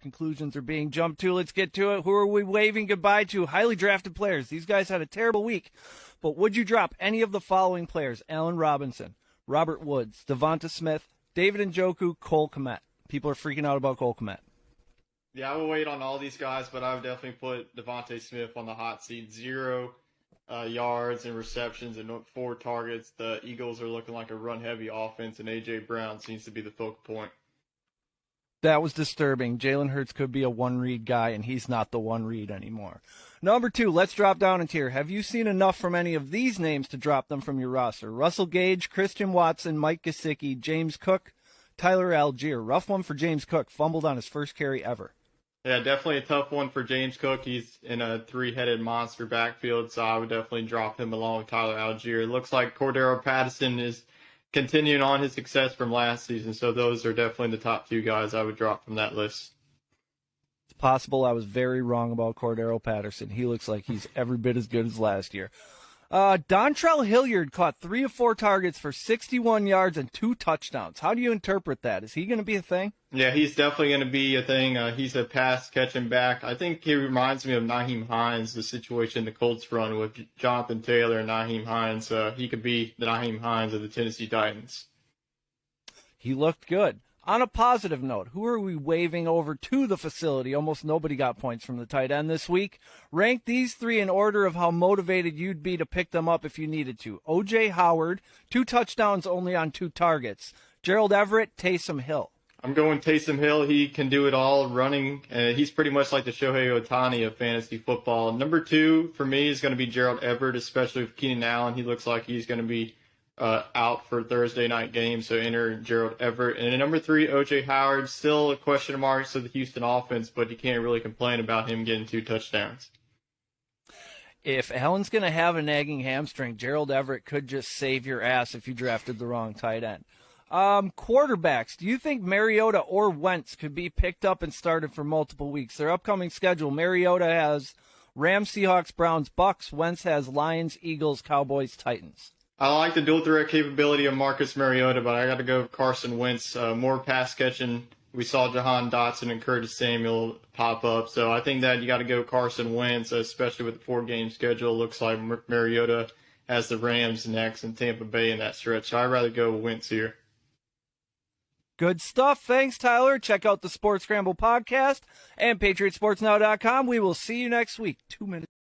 conclusions are being jumped to. Let's get to it. Who are we waving goodbye to? Highly drafted players. These guys had a terrible week. But would you drop any of the following players? Allen Robinson, Robert Woods, Devonta Smith, David Njoku, Cole Kmet. People are freaking out about Cole Kmet. Yeah, I will wait on all these guys, but I would definitely put Devonta Smith on the hot seat. 0 yards and receptions and 4 targets. The Eagles are looking like a run-heavy offense, and A.J. Brown seems to be the focal point. That was disturbing. Jalen Hurts could be a one-read guy, and he's not the one-read anymore. Number 2, let's drop down in tier. Have you seen enough from any of these names to drop them from your roster? Russell Gage, Christian Watson, Mike Gesicki, James Cook, Tyler Algier. Rough one for James Cook. Fumbled on his first carry ever. Yeah, definitely a tough one for James Cook. He's in a 3-headed monster backfield, so I would definitely drop him along with Tyler Algier. It looks like Cordero Patterson is continuing on his success from last season, so those are definitely the top 2 guys I would drop from that list. It's possible I was very wrong about Cordero Patterson. He looks like he's every bit as good as last year. Dontrell Hilliard caught 3 of 4 targets for 61 yards and 2 touchdowns. How do you interpret that? Is he going to be a thing? Yeah, he's definitely going to be a thing. He's a pass-catching back. I think he reminds me of Nyheim Hines, the situation the Colts run with Jonathan Taylor and Nyheim Hines. He could be the Nyheim Hines of the Tennessee Titans. He looked good. On a positive note, who are we waving over to the facility? Almost nobody got points from the tight end this week. Rank these 3 in order of how motivated you'd be to pick them up if you needed to. O.J. Howard, 2 touchdowns only on 2 targets. Gerald Everett, Taysom Hill. I'm going Taysom Hill. He can do it all running. He's pretty much like the Shohei Ohtani of fantasy football. Number 2 for me is going to be Gerald Everett, especially with Keenan Allen. He looks like he's going to be out for Thursday night game, so enter Gerald Everett. And number 3, O.J. Howard, still a question mark to the Houston offense, but you can't really complain about him getting 2 touchdowns. If Allen's going to have a nagging hamstring, Gerald Everett could just save your ass if you drafted the wrong tight end. Quarterbacks, do you think Mariota or Wentz could be picked up and started for multiple weeks? Their upcoming schedule, Mariota has Rams, Seahawks, Browns, Bucks. Wentz has Lions, Eagles, Cowboys, Titans. I like the dual threat capability of Marcus Mariota, but I got to go with Carson Wentz. More pass catching. We saw Jahan Dotson and Curtis Samuel pop up, so I think that you got to go Carson Wentz, especially with the 4-game schedule. Looks like Mariota has the Rams next and Tampa Bay in that stretch, so I'd rather go with Wentz here. Good stuff. Thanks, Tyler. Check out the Sports Scramble podcast and PatriotSportsNow.com. We will see you next week. 2 minutes.